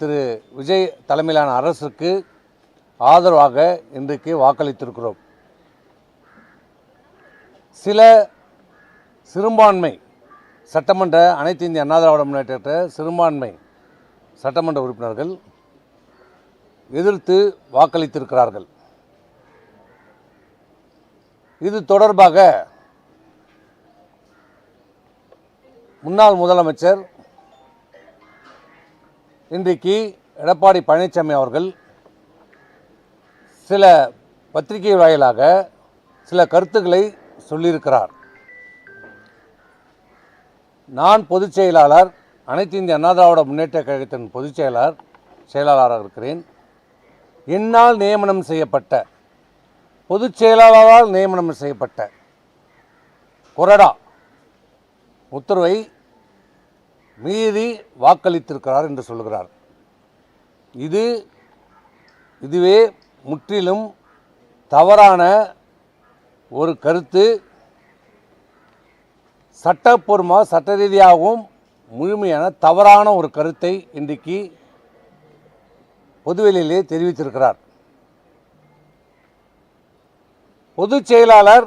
திரு விஜய் தலைமையிலான அரசுக்கு ஆதரவாக இன்றைக்கு வாக்களித்திருக்கிறோம். சில சிறுபான்மை சட்டமன்ற அனைத்து இந்திய அண்ணா திராவிட முன்னேற்ற சிறுபான்மை சட்டமன்ற உறுப்பினர்கள் எதிர்த்து வாக்களித்திருக்கிறார்கள். இது தொடர்பாக முன்னாள் முதலமைச்சர் இன்றைக்கு எடப்பாடி பழனிசாமி அவர்கள் சில பத்திரிகை வாயிலாக சில கருத்துக்களை சொல்லியிருக்கிறார். நான் பொதுச் செயலாளர், அனைத்து இந்திய அண்ணா திராவிட முன்னேற்ற கழகத்தின் பொதுச் செயலாளராக இருக்கிறேன். என்னால் நியமனம் செய்யப்பட்ட பொதுச் செயலாளரால் நியமனம் செய்யப்பட்ட கொறடா உத்தரவை மீறி வாக்களித்திருக்கிறார் என்று சொல்கிறார். இதுவே முற்றிலும் தவறான ஒரு கருத்து. சட்டப்பூர்வமாக சட்ட ரீதியாகவும் முழுமையான தவறான ஒரு கருத்தை இன்றைக்கு பொதுவெளியிலே தெரிவித்திருக்கிறார். பொதுச் செயலாளர்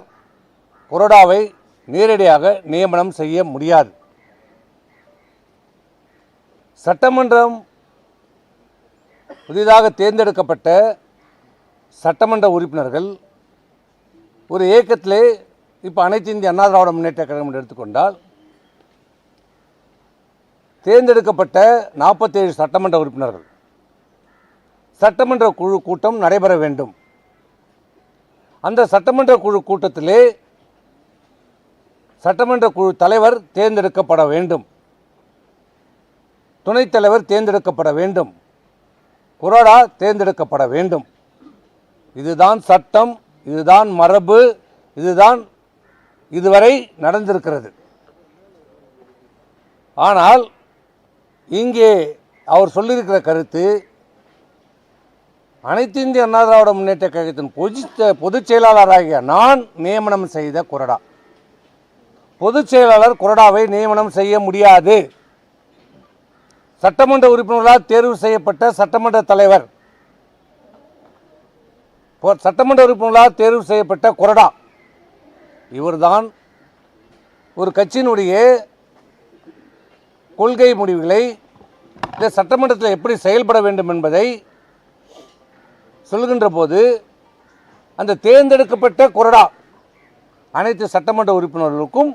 கொறடாவை நேரடியாக நியமனம் செய்ய முடியாது. சட்டமன்றம் புதிதாக தேர்ந்தெடுக்கப்பட்ட சட்டமன்ற உறுப்பினர்கள் ஒரு இயக்கத்திலே இப்போ அனைத்து இந்திய அண்ணா திராவிட முன்னேற்ற கழகம் எடுத்துக்கொண்டால் தேர்ந்தெடுக்கப்பட்ட 47 சட்டமன்ற உறுப்பினர்கள் சட்டமன்ற குழு கூட்டம் நடைபெற வேண்டும். அந்த சட்டமன்ற குழு கூட்டத்திலே சட்டமன்ற குழு தலைவர் தேர்ந்தெடுக்கப்பட வேண்டும், துணைத் தலைவர் தேர்ந்தெடுக்கப்பட வேண்டும், கொறடா தேர்ந்தெடுக்கப்பட வேண்டும். இதுதான் சட்டம், இதுதான் மரபு, இதுதான் இதுவரை நடந்திருக்கிறது. ஆனால் இங்கே அவர் சொல்லியிருக்கிற கருத்து அனைத்து இந்திய அண்ணா திராவிட முன்னேற்ற கழகத்தின் பொதுச் செயலாளராகிய நான் நியமனம் செய்த கொறடா. பொதுச் செயலாளர் கொறடாவை நியமனம் செய்ய முடியாது. சட்டமன்ற உறுப்பினர்களால் தேர்வு செய்யப்பட்ட சட்டமன்ற தலைவர், சட்டமன்ற உறுப்பினர்களால் தேர்வு செய்யப்பட்ட கொறடா, இவர்தான் ஒரு கட்சியினுடைய கொள்கை முடிவுகளை இந்த சட்டமன்றத்தில் எப்படி செயல்பட வேண்டும் என்பதை சொல்கின்ற போது அந்த தேர்ந்தெடுக்கப்பட்ட கொறடா அனைத்து சட்டமன்ற உறுப்பினர்களுக்கும்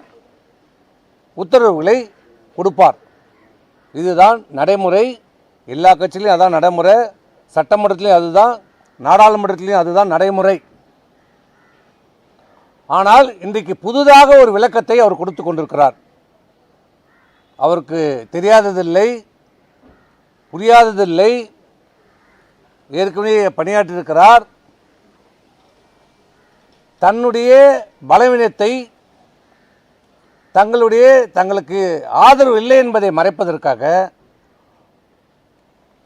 உத்தரவுகளை கொடுப்பார். இதுதான் நடைமுறை. எல்லா கட்சியிலையும் அதான் நடைமுறை, சட்டமன்றத்திலையும் அதுதான், நாடாளுமன்றத்திலையும் அதுதான் நடைமுறை. ஆனால் இன்றைக்கு புதிதாக ஒரு விளக்கத்தை அவர் கொடுத்து கொண்டிருக்கிறார். அவருக்கு தெரியாததில்லை, புரியாததில்லை, ஏற்கனவே பணியாற்றியிருக்கிறார். தன்னுடைய பலவீனத்தை, தங்களுக்கு ஆதரவு இல்லை என்பதை மறைப்பதற்காக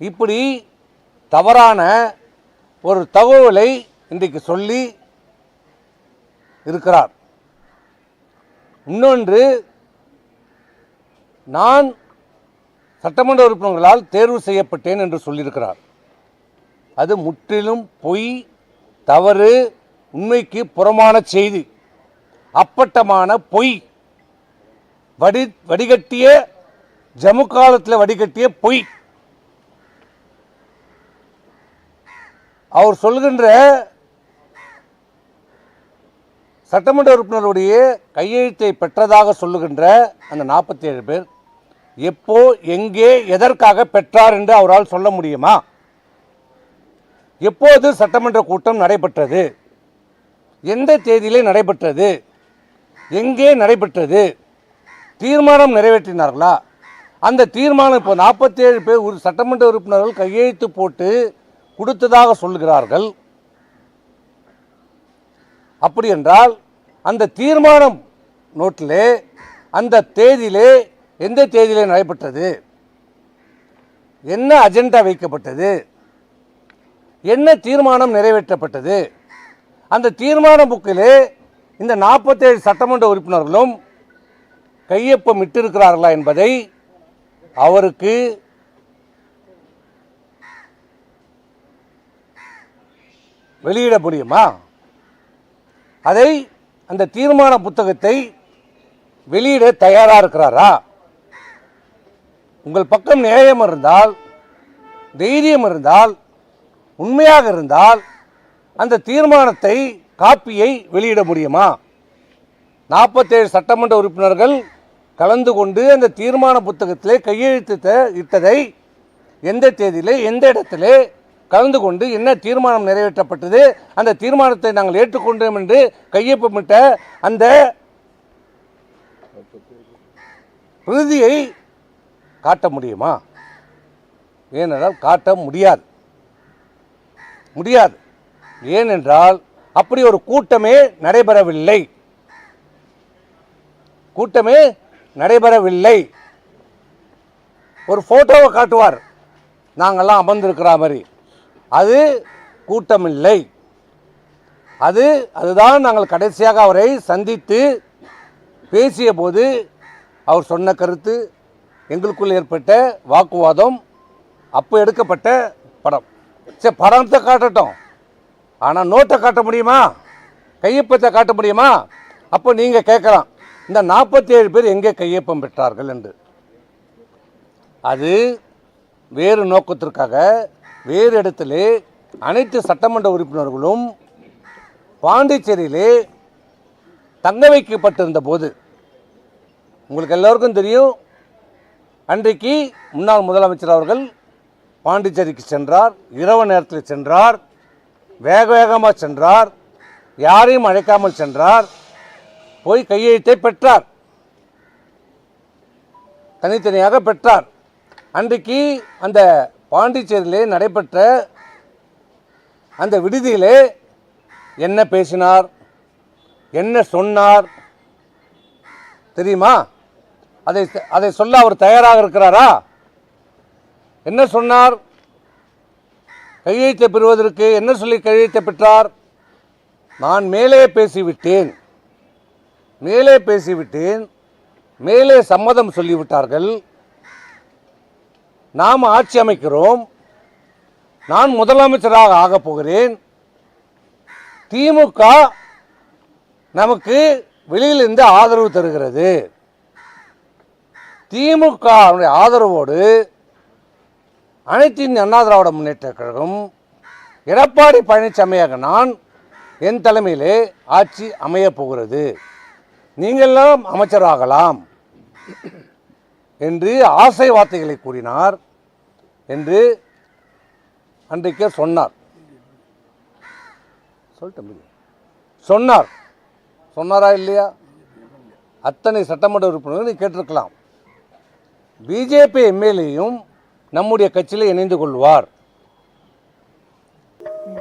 இப்படி தவறான ஒரு தகவலை இன்றைக்கு சொல்லி இருக்கிறார். இன்னொன்று, நான் சட்டமன்ற உறுப்பினர்களால் தேர்வு செய்யப்பட்டேன் என்று சொல்லியிருக்கிறார். அது முற்றிலும் பொய், தவறு, உண்மைக்கு புறமான செய்தி, அப்பட்டமான பொய், வடிகட்டிய ஜம்மு காலத்தில் வடிகட்டிய பொய். அவர் சொல்கின்ற சட்டமன்ற உறுப்பினருடைய கையெழுத்தை பெற்றதாக சொல்லுகின்ற அந்த 47 பேர் எப்போ, எங்கே, எதற்காக பெற்றார் என்று அவரால் சொல்ல முடியுமா? எப்போது சட்டமன்ற கூட்டம் நடைபெற்றது, எந்த தேதியிலே நடைபெற்றது, எங்கே நடைபெற்றது, தீர்மானம் நிறைவேற்றினார்களா? அந்த தீர்மானம் இப்போ 47 பேர் சட்டமன்ற உறுப்பினர்கள் கையெழுத்து போட்டு கொடுத்ததாக சொல்கிறார்கள். அப்படி என்றால் அந்த தீர்மானம் நோட்டிலே அந்த தேதியிலே எந்த தேதியிலே நடைபெற்றது, என்ன அஜெண்டா வைக்கப்பட்டது, என்ன தீர்மானம் நிறைவேற்றப்பட்டது, அந்த தீர்மான புக்கிலே இந்த 47 சட்டமன்ற உறுப்பினர்களும் கையொப்பமிட்டிருக்கிறார்களா என்பதை அவருக்கு வெளியிட முடியுமா? அதை அந்த தீர்மான புத்தகத்தை வெளியிட தயாராக இருக்கிறாரா? உங்கள் பக்கம் நியாயம் இருந்தால், தைரியம் இருந்தால், உண்மையாக இருந்தால் அந்த தீர்மானத்தை காப்பியை வெளியிட முடியுமா? 47 சட்டமன்ற உறுப்பினர்கள் கலந்து கொண்டு அந்த தீர்மான புத்தகத்திலே கையெழுத்து இட்டதை எந்த தேதியிலே எந்த இடத்திலே கலந்து கொண்டு என்ன தீர்மானம் நிறைவேற்றப்பட்டது, அந்த தீர்மானத்தை நாங்கள் ஏற்றுக்கொண்டோம் என்று கையொப்பமிட்ட அந்த பிரதியை காட்ட முடியுமா? ஏனென்றால் காட்ட முடியாது. ஏனென்றால் அப்படி ஒரு கூட்டமே நடைபெறவில்லை. ஒரு போட்டோவை காட்டுவார், நாங்கள்லாம் அமர்ந்திருக்கிற மாதிரி. அது கூட்டமில்லை. அதுதான் நாங்கள் கடைசியாக அவரை சந்தித்து பேசிய போது அவர் சொன்ன கருத்து, எங்களுக்குள் ஏற்பட்ட வாக்குவாதம், அப்போ எடுக்கப்பட்ட படம். சரி, படத்தை காட்டட்டும், ஆனால் நோட்டை காட்ட முடியுமா? கையொப்பத்தை காட்ட முடியுமா? அப்போ நீங்கள் கேட்கலாம், இந்த 47 பேர் எங்கே கையொப்பம் பெற்றார்கள் என்று. அது வேறு நோக்கத்திற்காக வேறு இடத்திலே அனைத்து சட்டமன்ற உறுப்பினர்களும் பாண்டிச்சேரியிலே தங்க வைக்கப்பட்டிருந்த போது, உங்களுக்கு எல்லோருக்கும் தெரியும், அன்றைக்கு முன்னாள் முதலமைச்சர் அவர்கள் பாண்டிச்சேரிக்கு சென்றார். இரவு நேரத்தில் சென்றார், வேகமாக சென்றார், யாரையும் அழைக்காமல் சென்றார். போய் கையெழுத்தை பெற்றார், தனித்தனியாக பெற்றார். அன்றைக்கு அந்த பாண்டிச்சேரியிலே நடைபெற்ற அந்த விடுதியிலே என்ன பேசினார், என்ன சொன்னார் தெரியுமா? அதை சொல்ல அவர் தயாராக இருக்கிறாரா? என்ன சொன்னார்? கையெழுத்தை பெறுவதற்கு என்ன சொல்லி கையெழுத்தை பெற்றார்? நான் மேலே பேசிவிட்டேன், மேலே சம்மதம் சொல்லிவிட்டார்கள், நாம் ஆட்சி அமைக்கிறோம், நான் முதலமைச்சராக ஆகப் போகிறேன், திமுக நமக்கு வெளியிலிருந்து ஆதரவு தருகிறது, திமுக ஆதரவோடு அனைத்து இந்திய அண்ணா திராவிட முன்னேற்ற கழகம் எடப்பாடி பழனிசாமியாக நான் என் தலைமையிலே ஆட்சி அமையப் போகிறது, நீங்களெல்லாம் அமைச்சராகலாம் என்று ஆசை வார்த்தைகளை கூறினார் என்று அன்றைக்கே சொன்னார். சொன்னாரா இல்லையா? அத்தனை சட்டமன்ற உறுப்பினர்கள் நீ கேட்டிருக்கலாம். பிஜேபி எம்எல்ஏயும் நம்முடைய கட்சியில் இணைந்து கொள்வார்.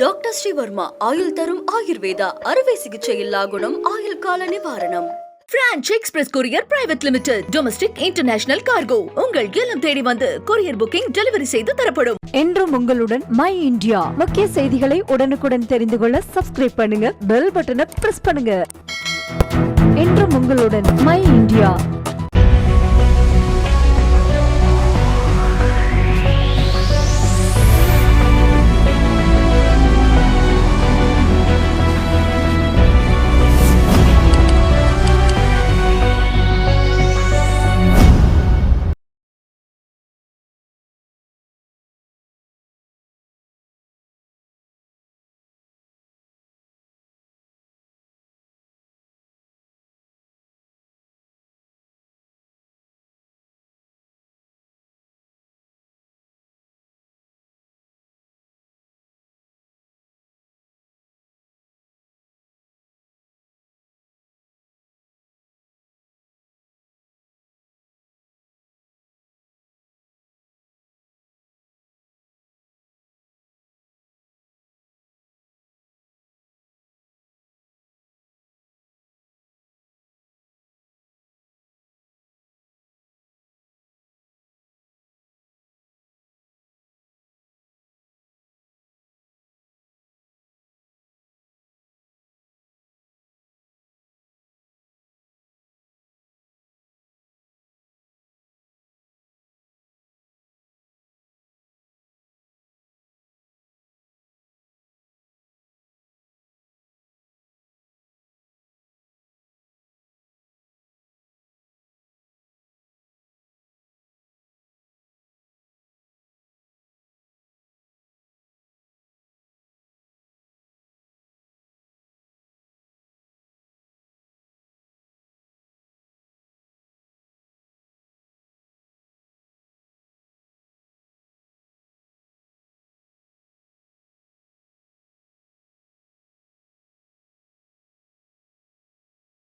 டாக்டர் ஸ்ரீவர்மா ஆயுள் தரும் ஆயுர்வேதா அறுவை சிகிச்சை இல்லா குணம் ஆயுள் கால நிவாரணம். Branch express courier private limited. Domestic international cargo. உங்கள் இல்லம் தேடி வந்து கொரியர் புக்கிங் டெலிவரி செய்து தரப்படும். என்றும் உங்களுடன் மை இந்தியா. முக்கிய செய்திகளை உடனுக்குடன் தெரிந்து கொள்ள சப்ஸ்கிரைப் பண்ணுங்க, பெல் பட்டனை பிரஸ் பண்ணுங்க. என்றும் உங்களுடன் மை இந்தியா.